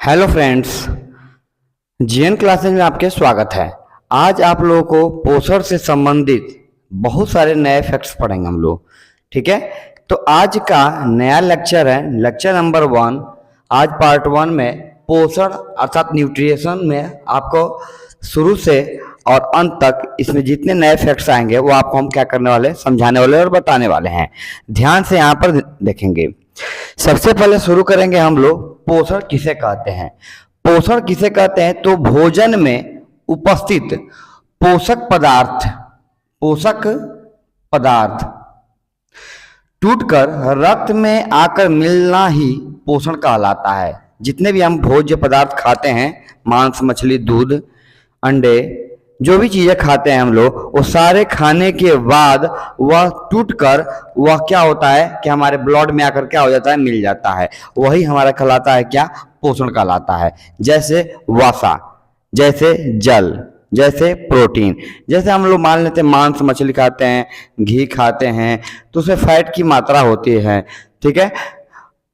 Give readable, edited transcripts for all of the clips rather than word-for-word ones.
Hello friends, GN classes में आपके स्वागत है। आज आप लोगों को पोषण से संबंधित बहुत सारे नए फैक्ट्स पढ़ेंगे हम लोग। ठीक है, तो आज का नया लेक्चर है लेक्चर नंबर 1। आज पार्ट 1 में पोषण अर्थात न्यूट्रिशन में आपको शुरू से और अंत तक इसमें जितने नए फैक्ट्स आएंगे वो आपको हम क्या करने वाले, समझाने वाले और बताने वाले हैं। ध्यान से यहाँ पर देखेंगे। सबसे पहले शुरू करेंगे हम लोग, पोषण किसे कहते हैं। पोषण किसे कहते हैं तो भोजन में उपस्थित पोषक पदार्थ टूटकर रक्त में आकर मिलना ही पोषण कहलाता है। जितने भी हम भोज्य पदार्थ खाते हैं, मांस, मछली, दूध, अंडे, जो भी चीजें खाते हैं हम लोग, वो सारे खाने के बाद वह टूटकर वह क्या होता है कि हमारे ब्लड में आकर क्या हो जाता है, मिल जाता है। वही हमारा कहलाता है क्या, पोषण कहलाता है। जैसे वसा, जैसे जल, जैसे प्रोटीन। जैसे हम लोग मान लेते हैं मांस मछली खाते हैं, घी खाते हैं, तो उसमें फैट की मात्रा होती है। ठीक है,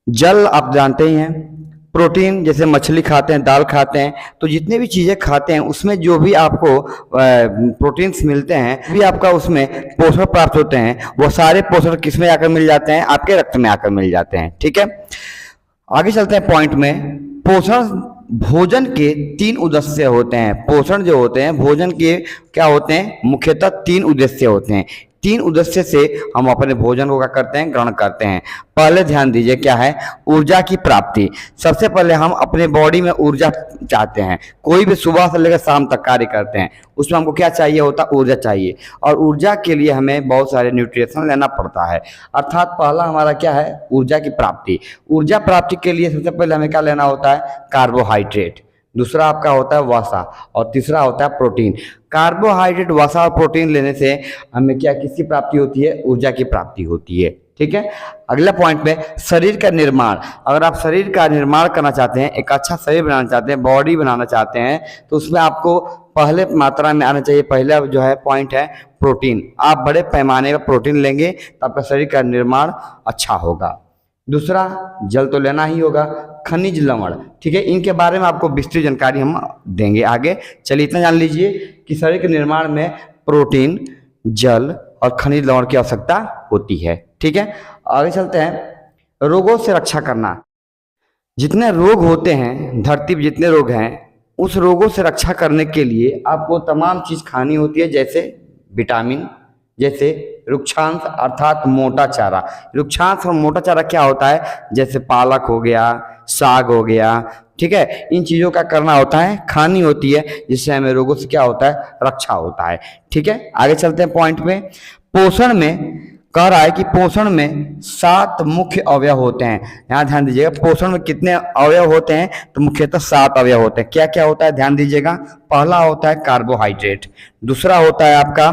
जल आप जानते ही हैं, प्रोटीन जैसे मछली खाते हैं, दाल खाते हैं, तो जितने भी चीज़ें खाते हैं उसमें जो भी आपको प्रोटीन्स मिलते हैं, भी आपका उसमें पोषण प्राप्त होते हैं, वो सारे पोषण किस में आकर मिल जाते हैं, आपके रक्त में आकर मिल जाते हैं। ठीक है, आगे चलते हैं पॉइंट में। पोषण भोजन के 3 उद्देश्य होते हैं। पोषण जो होते हैं भोजन के क्या होते हैं, मुख्यतः 3 उद्देश्य होते हैं। 3 उद्देश्य से हम अपने भोजन को क्या करते हैं, ग्रहण करते हैं। पहले ध्यान दीजिए, क्या है, ऊर्जा की प्राप्ति। सबसे पहले हम अपने बॉडी में ऊर्जा चाहते हैं। कोई भी सुबह से लेकर शाम तक कार्य करते हैं, उसमें हमको क्या चाहिए होता, ऊर्जा चाहिए। और ऊर्जा के लिए हमें बहुत सारे न्यूट्रिशन लेना पड़ता है। अर्थात पहला हमारा क्या है, ऊर्जा की प्राप्ति। ऊर्जा प्राप्ति के लिए सबसे पहले हमें क्या लेना होता है, कार्बोहाइड्रेट। दूसरा आपका होता है वसा, और तीसरा होता है प्रोटीन। कार्बोहाइड्रेट, वसा और प्रोटीन लेने से हमें क्या, किसकी प्राप्ति होती है, ऊर्जा की प्राप्ति होती है। ठीक है, अगला पॉइंट में शरीर का निर्माण। अगर आप शरीर का निर्माण करना चाहते हैं, एक अच्छा शरीर बनाना चाहते हैं, बॉडी बनाना चाहते हैं, तो उसमें आपको पहले मात्रा में आना चाहिए। पहला जो है पॉइंट है प्रोटीन। आप बड़े पैमाने पर प्रोटीन लेंगे तो आपका शरीर का निर्माण अच्छा होगा। दूसरा, जल तो लेना ही होगा, खनिज लवण। ठीक है, इनके बारे में आपको विस्तृत जानकारी हम देंगे आगे। चलिए इतना जान लीजिए कि शरीर के निर्माण में प्रोटीन, जल और खनिज लवण की आवश्यकता होती है। ठीक है, आगे चलते हैं। रोगों से रक्षा करना। जितने रोग होते हैं धरती पर, जितने रोग हैं, उस रोगों से रक्षा करने के लिए आपको तमाम चीज़ खानी होती है। जैसे विटामिन, जैसे रुक्षांश अर्थात मोटा चारा। रुक्षांश और मोटा चारा क्या होता है, जैसे पालक हो गया, साग हो गया। ठीक है, इन चीज़ों का करना होता है, खानी होती है, जिससे हमें रोगों से क्या होता है, रक्षा होता है। ठीक है, आगे चलते हैं पॉइंट में। पोषण में कह रहा है कि पोषण में 7 मुख्य अवयव होते हैं। यहाँ ध्यान दीजिएगा, पोषण में कितने अवयव होते हैं, तो मुख्यतः 7 अवयव होते हैं। क्या क्या होता है, ध्यान दीजिएगा। पहला होता है कार्बोहाइड्रेट, दूसरा होता है आपका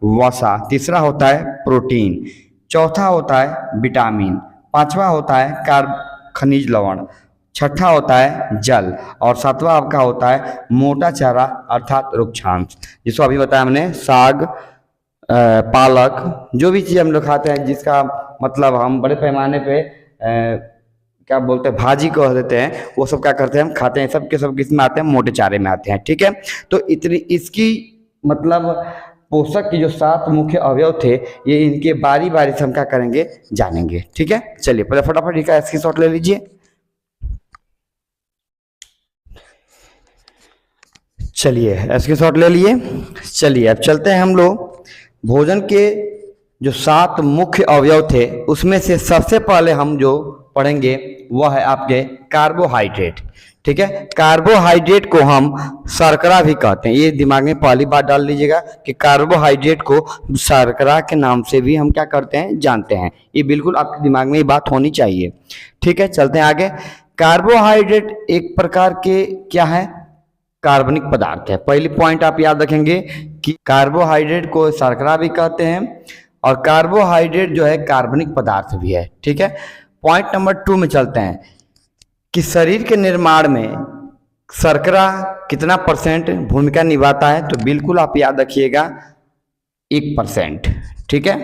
वसा, तीसरा होता है प्रोटीन, चौथा होता है विटामिन, पांचवा होता है खनिज लवण, छठा होता है जल, और सातवां आपका होता है मोटा चारा अर्थात रुक्षांश, जिसको अभी बताया हमने, साग, पालक, जो भी चीज़ हम लोग खाते हैं, जिसका मतलब हम बड़े पैमाने पे क्या बोलते हैं, भाजी कह देते हैं, वो सब क्या करते हैं, हम खाते हैं। सब के सब किस में आते हैं, मोटे चारे में आते हैं। ठीक है, तो इतनी इसकी मतलब पोषक के जो 7 मुख्य अवयव थे, ये इनके बारी बारी से हम क्या करेंगे, जानेंगे। ठीक है, चलिए पहले फटाफट इसका स्क्रीनशॉट ले लीजिए। चलिए स्क्रीनशॉट ले लिए। चलिए अब चलते हैं हम लोग। भोजन के जो 7 मुख्य अवयव थे, उसमें से सबसे पहले हम जो पढ़ेंगे वह है आपके कार्बोहाइड्रेट। ठीक है, कार्बोहाइड्रेट को हम शर्करा भी कहते हैं। ये दिमाग में पहली बात डाल लीजिएगा कि कार्बोहाइड्रेट को शर्करा के नाम से भी हम क्या करते हैं, जानते हैं। ये बिल्कुल आपके दिमाग में ये बात होनी चाहिए। ठीक है, चलते हैं आगे। कार्बोहाइड्रेट एक प्रकार के क्या है, कार्बनिक पदार्थ है। पहली पॉइंट आप याद रखेंगे कि कार्बोहाइड्रेट को शर्करा भी कहते हैं, और कार्बोहाइड्रेट जो है कार्बनिक पदार्थ भी है। ठीक है, पॉइंट नंबर 2 में चलते हैं कि शरीर के निर्माण में शर्करा कितना % भूमिका निभाता है, तो बिल्कुल आप याद रखिएगा 1%। ठीक है,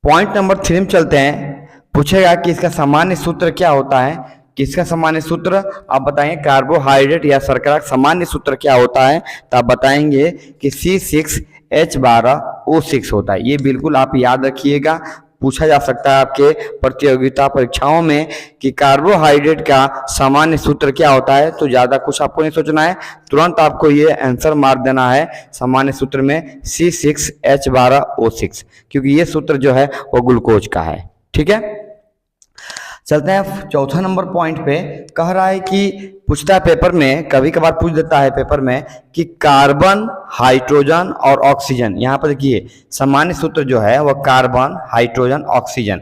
पॉइंट नंबर 3 में चलते हैं। पूछेगा कि इसका सामान्य सूत्र क्या होता है, किसका सामान्य सूत्र? आप बताएंगे कार्बोहाइड्रेट या शर्करा का सामान्य सूत्र क्या होता है? तो आप बताएंगे कि C6H12O6 होता है। ये बिल्कुल आप याद रखिएगा, पूछा जा सकता है आपके प्रतियोगिता परीक्षाओं में कि कार्बोहाइड्रेट का सामान्य सूत्र क्या होता है। तो ज़्यादा कुछ आपको नहीं सोचना है, तुरंत आपको ये आंसर मार देना है सामान्य सूत्र में C6H12O6, क्योंकि ये सूत्र जो है वो ग्लूकोज का है। ठीक है, चलते हैं चौथा नंबर पॉइंट पे। कह रहा है कि पूछता है पेपर में, कभी कभार पूछ देता है पेपर में कि कार्बन, हाइड्रोजन और ऑक्सीजन, यहाँ पर देखिए सामान्य सूत्र जो है वह कार्बन, हाइड्रोजन, ऑक्सीजन।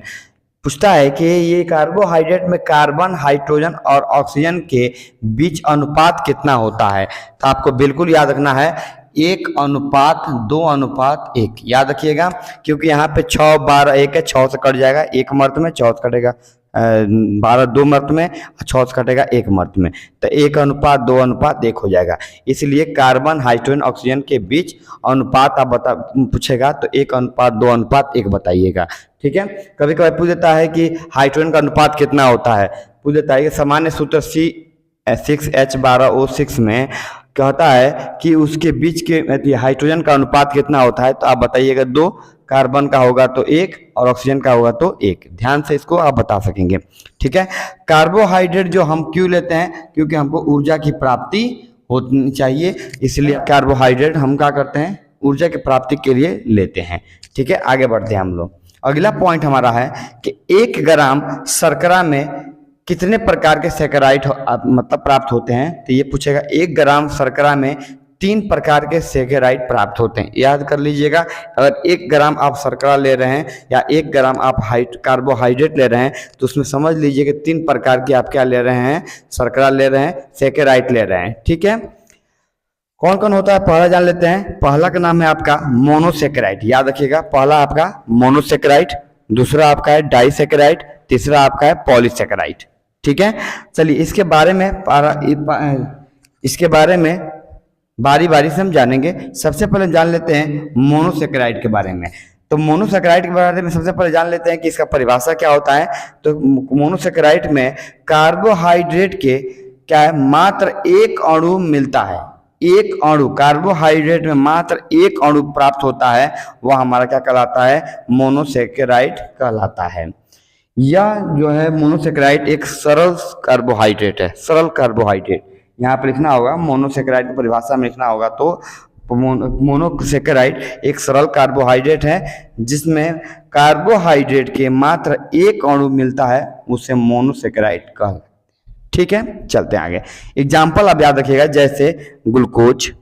पूछता है कि ये कार्बोहाइड्रेट में कार्बन, हाइड्रोजन और ऑक्सीजन के बीच अनुपात कितना होता है? तो आपको बिल्कुल याद रखना है 1:2:1 याद रखिएगा, क्योंकि यहाँ पे 6 12 1 है, 6 से कट जाएगा 1 मर्त में, 6 से कटेगा 12 2 मर्त में, 6 से कटेगा 1 मर्त में, तो 1:2:1 हो जाएगा। इसलिए कार्बन, हाइड्रोजन, ऑक्सीजन के बीच अनुपात आप पूछेगा तो 1:2:1 बताइएगा। ठीक है, कभी कभी पूछ देता है कि हाइड्रोजन का अनुपात कितना होता है, पूछ देता है कि सामान्य सूत्र C6H12O6 में कहता है कि उसके बीच के हाइड्रोजन का अनुपात कितना होता है। तो आप बताइएगा 2, कार्बन का होगा तो 1 और ऑक्सीजन का होगा तो 1। ध्यान से इसको आप बता सकेंगे। ठीक है, कार्बोहाइड्रेट जो हम क्यों लेते हैं? क्योंकि हमको ऊर्जा की प्राप्ति होनी चाहिए, इसलिए कार्बोहाइड्रेट हम क्या करते हैं? ऊर्जा की प्राप्ति के लिए लेते हैं। ठीक है, आगे बढ़ते हैं हम लोग। अगला पॉइंट हमारा है कि 1 ग्राम शर्करा में कितने प्रकार के सैकराइड मतलब प्राप्त होते हैं? तो ये पूछेगा 1 ग्राम शर्करा में 3 प्रकार के सैकराइड प्राप्त होते हैं। याद कर लीजिएगा, अगर 1 ग्राम आप शर्करा ले रहे हैं या 1 ग्राम आप कार्बोहाइड्रेट ले रहे हैं तो उसमें समझ लीजिए कि 3 प्रकार की आप क्या ले रहे हैं? शर्करा ले रहे हैं, सैकराइड ले रहे हैं। ठीक है, कौन कौन होता है? पहला जान लेते हैं। पहला का नाम है आपका मोनोसैकराइड, याद रखिएगा, पहला आपका मोनोसैकराइड, दूसरा आपका है डाइसैकराइड, तीसरा आपका है पॉलीसैकराइड। ठीक है, चलिए इसके बारे में बारी बारी से हम जानेंगे। सबसे पहले जान लेते हैं मोनोसैकराइड के बारे में। तो मोनोसैकराइड के बारे में सबसे पहले जान लेते हैं कि इसका परिभाषा क्या होता है। तो मोनोसैकराइड में कार्बोहाइड्रेट के क्या है? मात्र 1 अणु मिलता है, 1 अणु, कार्बोहाइड्रेट में मात्र 1 अणु प्राप्त होता है, वह हमारा क्या कहलाता है? मोनोसैकराइड कहलाता है। यह जो है मोनोसैकराइड एक सरल कार्बोहाइड्रेट है, सरल कार्बोहाइड्रेट। यहाँ पर लिखना होगा मोनोसैकराइड की परिभाषा में लिखना होगा तो मोनोसैकराइड एक सरल कार्बोहाइड्रेट है जिसमें कार्बोहाइड्रेट के मात्र 1 अणु मिलता है, उसे मोनोसैकराइड कहलाता है। ठीक है, चलते हैं आगे। एग्जाम्पल आप याद रखिएगा, जैसे ग्लूकोज,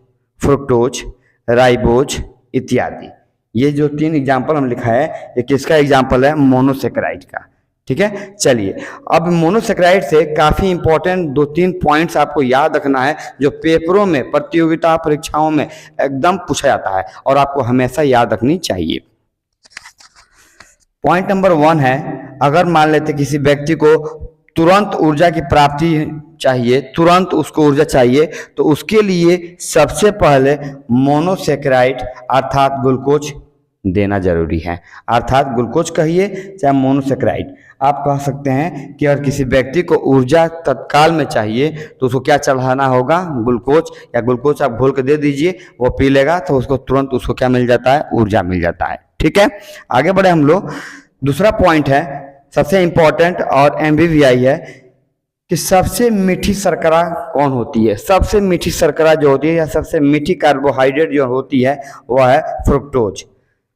फ्रुक्टोज, राइबोज इत्यादि। ये जो 3 एग्जाम्पल हम लिखा है ये किसका एग्जाम्पल है? मोनोसैकराइड का। ठीक है, चलिए अब मोनोसैकराइड से काफी इंपॉर्टेंट 2-3 पॉइंट्स आपको याद रखना है जो पेपरों में, प्रतियोगिता परीक्षाओं में एकदम पूछा जाता है और आपको हमेशा याद रखनी चाहिए। पॉइंट नंबर 1 है, अगर मान लेते किसी व्यक्ति को तुरंत ऊर्जा की प्राप्ति चाहिए, तुरंत उसको ऊर्जा चाहिए, तो उसके लिए सबसे पहले मोनोसैकराइड अर्थात ग्लूकोज देना जरूरी है। अर्थात ग्लूकोज कहिए चाहे मोनोसैकराइड, आप कह सकते हैं कि अगर किसी व्यक्ति को ऊर्जा तत्काल में चाहिए तो उसको क्या चढ़ाना होगा? ग्लूकोज, या ग्लूकोज आप घोल के दे दीजिए, वो पी लेगा तो उसको तुरंत उसको क्या मिल जाता है? ऊर्जा मिल जाता है। ठीक है, आगे बढ़े हम लोग। दूसरा पॉइंट है सबसे इंपॉर्टेंट और MVVI है कि सबसे मीठी शर्करा कौन होती है? सबसे मीठी शर्करा जो होती है या सबसे मीठी कार्बोहाइड्रेट जो होती है वह है फ्रुक्टोज।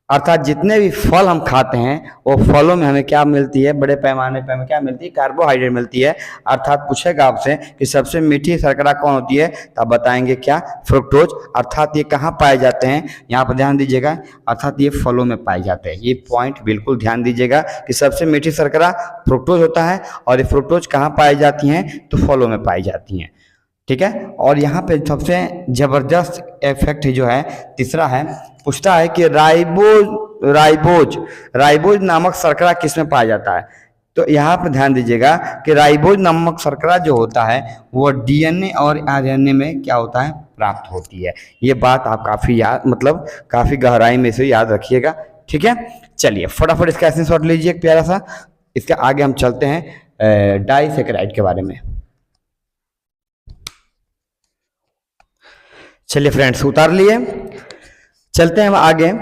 अर्थात जितने भी फल हम खाते हैं वो फलों में हमें क्या मिलती है? बड़े पैमाने पर हमें क्या मिलती है? कार्बोहाइड्रेट मिलती है। अर्थात पूछेगा आपसे कि सबसे मीठी शर्करा कौन होती है, तो आप बताएंगे क्या? फ्रुक्टोज। अर्थात ये कहाँ पाए जाते हैं? यहाँ पर ध्यान दीजिएगा, अर्थात ये फलों में पाए जाते हैं। ये पॉइंट बिल्कुल ध्यान दीजिएगा कि सबसे मीठी शर्करा फ्रुक्टोज होता है और ये फ्रुक्टोज कहाँ पाई जाती हैं? तो फलों में पाई जाती हैं। ठीक है, और यहाँ पे सबसे जबरदस्त इफेक्ट जो है तीसरा है, पूछता है कि राइबोज नामक शर्करा किसमें पाया जाता है? तो यहाँ पर ध्यान दीजिएगा कि राइबोज नामक शर्करा जो होता है वो DNA और RNA में क्या होता है? प्राप्त होती है। ये बात आप काफी गहराई में से याद रखिएगा। ठीक है, चलिए फटाफट इसका स्क्रीनशॉट लीजिए एक प्यारा सा। इसके आगे हम चलते हैं। डाइसैकेराइड के बारे में। चलिए फ्रेंड्स, उतार लिए, चलते हैं हम आगे।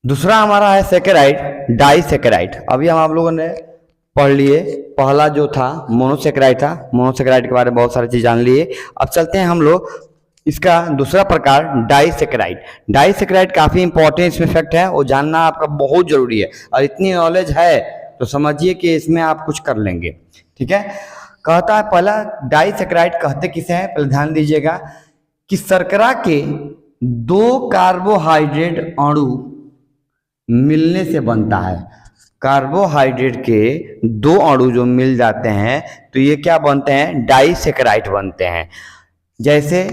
दूसरा हमारा है सैकेराइड, डाइसैकेराइड। अभी हम आप लोगों ने पढ़ लिए, पहला जो था मोनोसैकेराइड था, मोनोसैकेराइड के बारे में बहुत सारी चीज जान लिए। अब चलते हैं हम लोग इसका दूसरा प्रकार डाइसैकेराइड। डाइसैकेराइड काफी इंपॉर्टेंट इसमें फैक्ट है, वो जानना आपका बहुत जरूरी है, और इतनी नॉलेज है तो समझिए कि इसमें आप कुछ कर लेंगे। ठीक है, कहता है पहला डाइसैकेराइड कहते किसे हैं, पहले ध्यान दीजिएगा कि शर्करा के दो कार्बोहाइड्रेट अणु मिलने से बनता है। कार्बोहाइड्रेट के दो अणु जो मिल जाते हैं तो ये क्या बनते हैं, डाइसैकेराइड बनते हैं। जैसे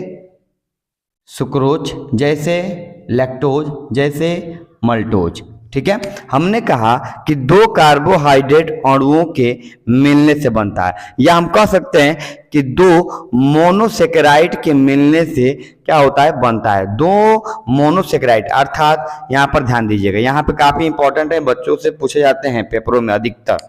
सुक्रोज, जैसे लैक्टोज, जैसे मल्टोज। ठीक है, हमने कहा कि दो कार्बोहाइड्रेट अणुओं के मिलने से बनता है, या हम कह सकते हैं कि दो मोनोसैकेराइड के मिलने से क्या होता है, बनता है। दो मोनोसैकेराइड अर्थात यहाँ पर ध्यान दीजिएगा, यहाँ पे काफी इंपॉर्टेंट है, बच्चों से पूछे जाते हैं पेपरों में अधिकतर।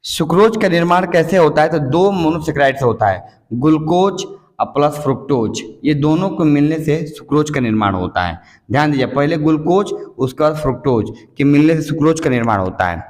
सुक्रोज का निर्माण कैसे होता है, तो दो मोनोसैकेराइड से होता है, ग्लूकोज प्लस फ्रुक्टोज, ये दोनों को मिलने से सुक्रोज का निर्माण होता है। ध्यान दीजिए, पहले ग्लूकोज उसके बाद फ्रुक्टोज के मिलने से सुक्रोज का निर्माण होता है।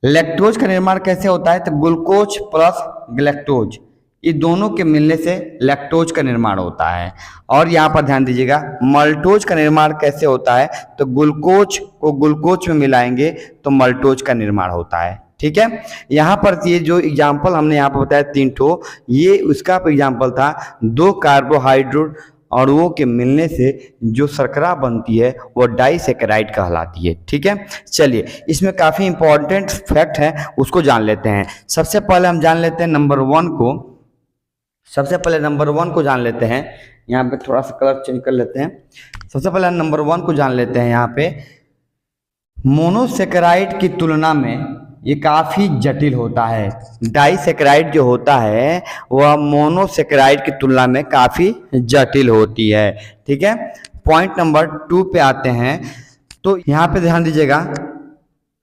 लैक्टोज का निर्माण कैसे होता है, तो ग्लूकोज प्लस ग्लैक्टोज, ये दोनों के मिलने से लैक्टोज का निर्माण होता है। और यहाँ पर ध्यान दीजिएगा, मल्टोज का निर्माण कैसे होता है, तो ग्लूकोज को ग्लूकोज में मिलाएंगे तो मल्टोज का निर्माण होता है। ठीक है, यहाँ पर ये जो एग्जाम्पल हमने यहाँ पर बताया तीन ठो, ये उसका एग्जाम्पल था, दो कार्बोहाइड्रेट अणुओं के मिलने से जो शर्करा बनती है वो डाइसैकेराइड कहलाती है। ठीक है, चलिए इसमें काफ़ी इंपॉर्टेंट फैक्ट है, उसको जान लेते हैं। सबसे पहले हम जान लेते हैं नंबर वन को, सबसे पहले नंबर वन को जान लेते हैं। यहाँ पे थोड़ा सा कलर चेंज कर लेते हैं। सबसे पहले नंबर वन को जान लेते हैं। यहाँ पे मोनोसैकेराइड की तुलना में ये काफ़ी जटिल होता है। डाइसैकेराइड जो होता है वह मोनोसैकेराइड की तुलना में काफ़ी जटिल होती है। ठीक है, पॉइंट नंबर 2 पे आते हैं। तो यहाँ पे ध्यान दीजिएगा,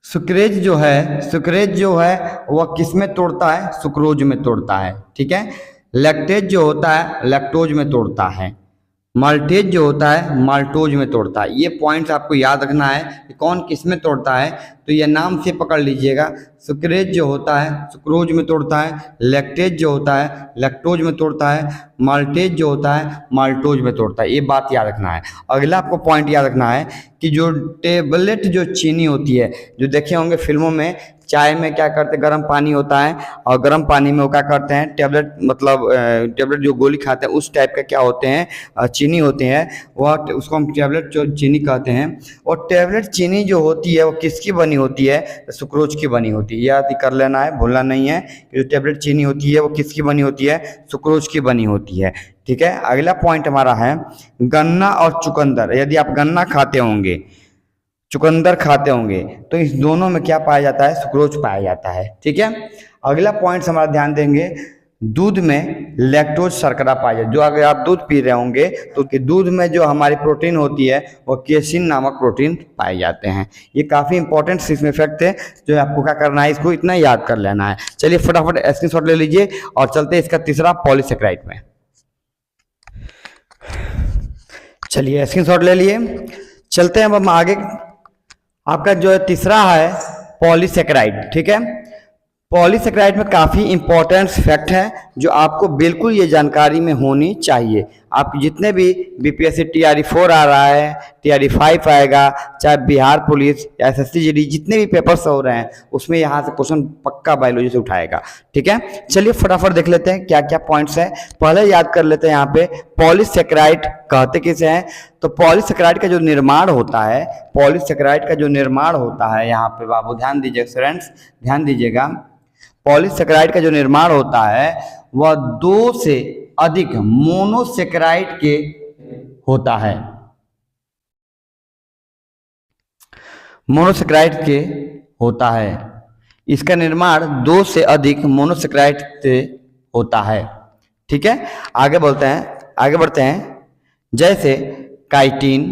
सुक्रेज जो है वह किस में तोड़ता है, सुक्रोज में तोड़ता है। ठीक है, लैक्टेज जो होता है लैक्टोज में तोड़ता है, माल्टेज जो होता है माल्टोज में तोड़ता है। ये पॉइंट्स आपको याद रखना है कि कौन किस में तोड़ता है, तो ये नाम से पकड़ लीजिएगा। सुक्रेज जो होता है सुक्रोज में तोड़ता है, लैक्टेज जो होता है लैक्टोज में तोड़ता है, माल्टेज जो होता है माल्टोज में तोड़ता है। ये बात याद रखना है। अगला आपको पॉइंट याद रखना है कि जो टेबलेट जो चीनी होती है, जो देखे होंगे फिल्मों में, चाय में क्या करते हैं, गर्म पानी होता है और गर्म पानी में वो क्या करते हैं, टेबलेट मतलब टेबलेट जो गोली खाते हैं उस टाइप का क्या होते हैं, चीनी होते हैं, वह उसको हम टेबलेट जो चीनी कहते हैं। और टेबलेट चीनी जो होती है वो किसकी बनी होती है, सुक्रोज की बनी होती है। याद कर लेना है, भूलना नहीं है कि जो टेबलेट चीनी होती है वो किसकी बनी होती है, सुक्रोज की बनी होती है। ठीक है, अगला पॉइंट हमारा है गन्ना और चुकंदर। यदि आप गन्ना खाते होंगे, चुकंदर खाते होंगे, तो इस दोनों में क्या पाया जाता है, सुक्रोज पाया जाता है। ठीक है, अगला पॉइंट हमारा ध्यान देंगे, दूध में लैक्टोज शर्करा पाया जाए। जो अगर आप दूध पी रहे होंगे तो दूध में जो हमारी प्रोटीन होती है वो केसिन नामक प्रोटीन पाए जाते हैं। ये काफ़ी इंपॉर्टेंट इसमें फैक्ट है, जो आपको क्या करना है, इसको इतना याद कर लेना है। चलिए फटाफट स्क्रीनशॉट ले लीजिए और चलते हैं इसका तीसरा पॉलीसैकेराइड में। चलिए स्क्रीनशॉट ले लिए, चलते हैं अब हम आगे। आपका जो है तीसरा है पॉलीसैकेराइड। ठीक है, पॉलीसैकेराइड में काफ़ी इंपॉर्टेंट फैक्ट है जो आपको बिल्कुल ये जानकारी में होनी चाहिए। आप जितने भी बीपीएससी TRE 4 आ रहा है, TRE 5 आएगा, चाहे बिहार पुलिस या SSC GD जितने भी पेपर्स हो रहे हैं उसमें यहाँ से क्वेश्चन पक्का बायोलॉजी से उठाएगा। ठीक है, चलिए फटाफट देख लेते हैं क्या क्या पॉइंट्स हैं। पहले याद कर लेते हैं यहाँ पे पॉलीसैकेराइड कहते किसे हैं, तो पॉलीसैकेराइड का जो निर्माण होता है, पॉलीसैकेराइड का जो निर्माण होता है, यहाँ पे बाबू ध्यान दीजिए फ्रेंड्स, ध्यान दीजिएगा, पॉलीसैकेराइड का जो निर्माण होता है वह 2 से अधिक मोनोसैकेराइड के होता है, मोनोसैकेराइड के होता है। इसका निर्माण 2 से अधिक मोनोसैकेराइड से होता है। ठीक है, आगे बढ़ते हैं। जैसे काइटिन,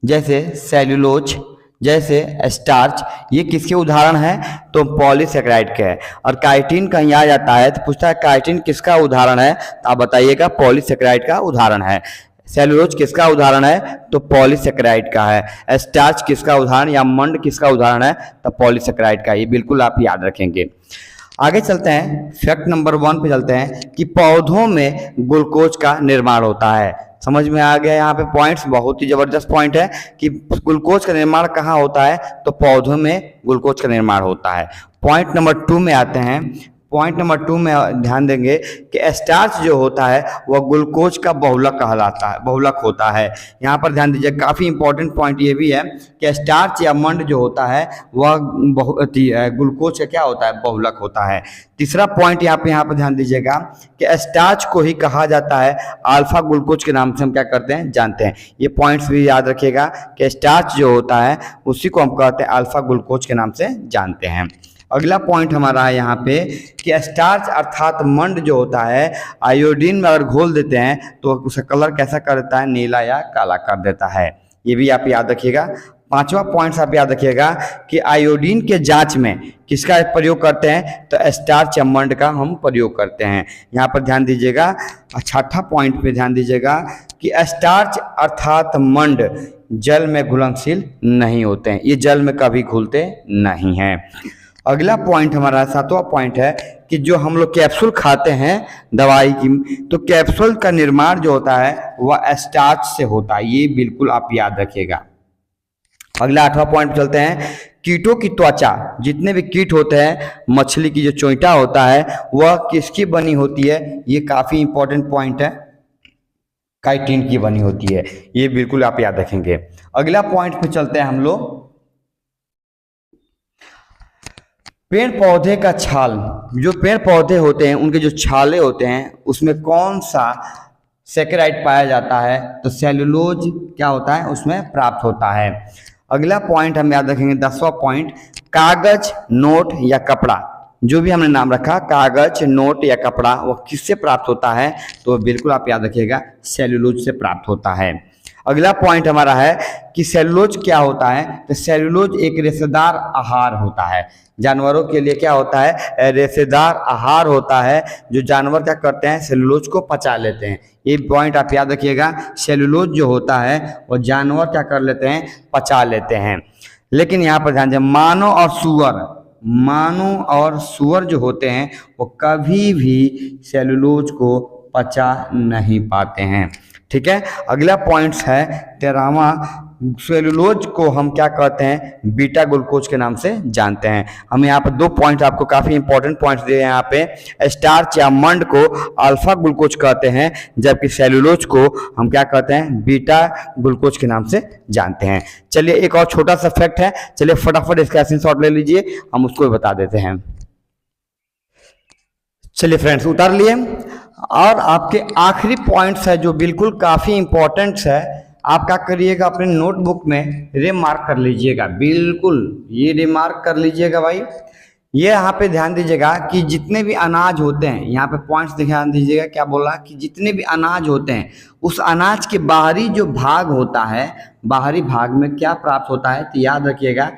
जैसे सेल्यूलोज, जैसे स्टार्च, ये किसके उदाहरण है? तो पॉलीसेकेराइड के है। और काइटिन कहीं आ जाता है तो पूछता है काइटिन किसका उदाहरण है, तो आप बताइएगा पॉलीसेकेराइड का उदाहरण है। सेलुलोज किसका उदाहरण है? तो पॉलीसेकेराइड का है। स्टार्च किसका उदाहरण या मंड किसका उदाहरण है? तो पॉलीसेकेराइड का। ये बिल्कुल आप याद रखेंगे। आगे चलते हैं, फैक्ट नंबर 1 पे चलते हैं कि पौधों में ग्लूकोज का निर्माण होता है। समझ में आ गया? यहाँ पे पॉइंट्स बहुत ही जबरदस्त पॉइंट है कि ग्लूकोज का निर्माण कहाँ होता है, तो पौधों में ग्लूकोज का निर्माण होता है। पॉइंट नंबर 2 में आते हैं। पॉइंट नंबर 2 में ध्यान देंगे कि स्टार्च जो होता है वह ग्लूकोज का बहुलक कहलाता है, बहुलक होता है। यहाँ पर ध्यान दीजिए, काफ़ी इंपॉर्टेंट पॉइंट ये भी है कि स्टार्च या मंड जो होता है वह ग्लूकोज का क्या होता है? बहुलक होता है। तीसरा पॉइंट यहाँ पर ध्यान दीजिएगा कि स्टार्च को ही कहा जाता है अल्फा ग्लूकोज के नाम से हम क्या करते हैं? जानते हैं। ये पॉइंट्स भी याद रखिएगा कि स्टार्च जो होता है उसी को हम कहते हैं अल्फा ग्लूकोज के नाम से जानते हैं। अगला पॉइंट हमारा है यहाँ पे कि स्टार्च अर्थात मंड जो होता है आयोडीन में अगर घोल देते हैं तो उसका कलर कैसा कर देता है? नीला या काला कर देता है। ये भी आप याद रखिएगा। 5वां पॉइंट आप याद रखिएगा कि आयोडीन के जांच में किसका प्रयोग करते हैं? तो स्टार्च या मंड का हम प्रयोग करते हैं। यहाँ पर ध्यान दीजिएगा। 6ठा पॉइंट पे ध्यान दीजिएगा कि स्टार्च अर्थात मंड जल में घुलनशील नहीं होते हैं, ये जल में कभी घुलते नहीं हैं। अगला पॉइंट हमारा 7वां पॉइंट है कि जो हम लोग कैप्सूल खाते हैं दवाई की, तो कैप्सूल का निर्माण जो होता है वह स्टार्च से होता है। ये बिल्कुल आप याद रखिएगा। अगला 8वां पॉइंट पे चलते हैं। कीटों की त्वचा, जितने भी कीट होते हैं, मछली की जो चोंटा होता है वह किसकी बनी होती है? ये काफ़ी इंपॉर्टेंट पॉइंट है, काइटिन की बनी होती है। ये बिल्कुल आप याद रखेंगे। अगला पॉइंट पे चलते हैं हम लोग। पेड़ पौधे का छाल, जो पेड़ पौधे होते हैं उनके जो छाले होते हैं उसमें कौन सा सेकेराइड पाया जाता है? तो सेलुलोज क्या होता है? उसमें प्राप्त होता है। अगला पॉइंट हम याद रखेंगे 10वां पॉइंट, कागज, नोट या कपड़ा, जो भी हमने नाम रखा कागज, नोट या कपड़ा, वो किससे प्राप्त होता है? तो बिल्कुल आप याद रखिएगा सेलुलोज से प्राप्त होता है। अगला पॉइंट हमारा है कि सेलुलोज क्या होता है? तो सेलुलोज एक रेशेदार आहार होता है। जानवरों के लिए क्या होता है? रेशेदार आहार होता है। जो जानवर क्या करते हैं? सेलुलोज को पचा लेते हैं। ये पॉइंट आप याद रखिएगा। सेलुलोज जो होता है वो जानवर क्या कर लेते हैं? पचा लेते हैं। लेकिन यहाँ पर ध्यान दें, मानव और सुअर जो होते हैं वो कभी भी सेलुलोज को पचा नहीं पाते हैं। ठीक है। अगला पॉइंट्स है 13वां, सेलुलोज को हम क्या कहते हैं? बीटा ग्लूकोज के नाम से जानते हैं। हम यहाँ पर 2 पॉइंट आपको काफ़ी इंपॉर्टेंट पॉइंट्स दिए हैं। यहाँ पे स्टार्च या मंड को अल्फा ग्लूकोज कहते हैं, जबकि सेलुलोज को हम क्या कहते हैं? बीटा ग्लूकोज के नाम से जानते हैं। चलिए एक और छोटा सा फैक्ट है, चलिए फटाफट इसका स्क्रीनशॉट ले लीजिए, हम उसको भी बता देते हैं। चलिए फ्रेंड्स उतार लिए। और आपके आखिरी पॉइंट्स है जो बिल्कुल काफ़ी इंपॉर्टेंट्स है, आप क्या करिएगा अपने नोटबुक में रिमार्क कर लीजिएगा। बिल्कुल ये रिमार्क कर लीजिएगा भाई। ये यहाँ पे ध्यान दीजिएगा कि जितने भी अनाज होते हैं, यहाँ पे पॉइंट्स ध्यान दीजिएगा क्या बोला कि जितने भी अनाज होते हैं उस अनाज के बाहरी जो भाग होता है, बाहरी भाग में क्या प्राप्त होता है? तो याद रखिएगा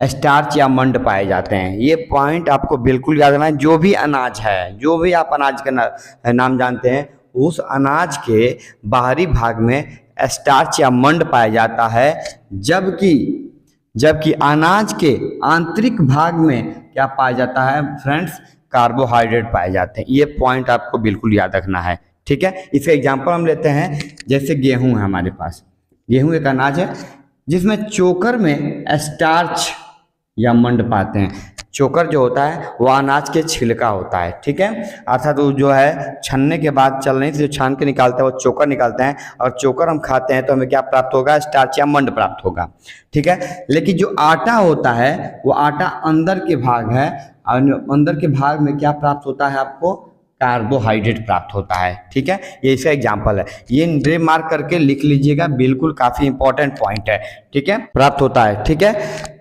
स्टार्च या मंड पाए जाते हैं। ये पॉइंट आपको बिल्कुल याद रखना है। जो भी अनाज है, जो भी आप अनाज का नाम जानते हैं, उस अनाज के बाहरी भाग में स्टार्च या मंड पाया जाता है, जबकि अनाज के आंतरिक भाग में क्या पाया जाता है फ्रेंड्स? कार्बोहाइड्रेट पाए जाते हैं। ये पॉइंट आपको बिल्कुल याद रखना है। ठीक है। इसका एग्जांपल हम लेते हैं, जैसे गेहूं है हमारे पास। गेहूं एक अनाज है जिसमें चोकर में स्टार्च या मंड पाते हैं। चोकर जो होता है वो अनाज के छिलका होता है। ठीक है। अर्थात वो जो है छनने के बाद चलने से जो छान के निकालते हैं वो चोकर निकालते हैं, और चोकर हम खाते हैं तो हमें क्या प्राप्त होगा? स्टार्च या मंड प्राप्त होगा। ठीक है। लेकिन जो आटा होता है वो आटा अंदर के भाग है, और अंदर के भाग में क्या प्राप्त होता है आपको? कार्बोहाइड्रेट प्राप्त होता है। ठीक है। ये इसका एग्जाम्पल है, ये रिमार्क करके लिख लीजिएगा, बिल्कुल काफ़ी इंपॉर्टेंट पॉइंट है। ठीक है। प्राप्त होता है। ठीक है।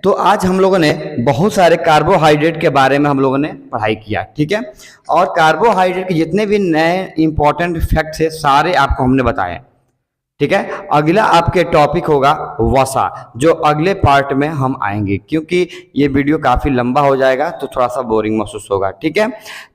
तो आज हम लोगों ने बहुत सारे कार्बोहाइड्रेट के बारे में हम लोगों ने पढ़ाई किया। ठीक है। और कार्बोहाइड्रेट के जितने भी नए इंपॉर्टेंट फैक्ट्स है सारे आपको हमने बताए। ठीक है। अगला आपके टॉपिक होगा वसा, जो अगले पार्ट में हम आएंगे, क्योंकि ये वीडियो काफ़ी लंबा हो जाएगा तो थोड़ा सा बोरिंग महसूस होगा। ठीक है,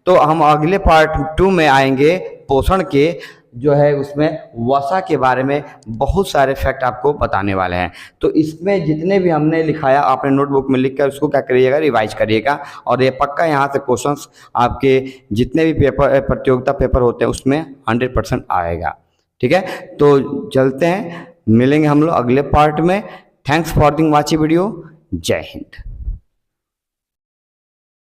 तो हम अगले पार्ट 2 में आएंगे पोषण के, जो है उसमें वसा के बारे में बहुत सारे फैक्ट आपको बताने वाले हैं। तो इसमें जितने भी हमने लिखाया आपने नोटबुक में लिख कर उसको क्या करिएगा, रिवाइज करिएगा, और ये पक्का यहाँ से क्वेश्चंस आपके जितने भी पेपर प्रतियोगिता पेपर होते हैं उसमें 100% आएगा। ठीक है, तो चलते हैं, मिलेंगे हम लोग अगले पार्ट में। Thanks for watching video. जय हिंद।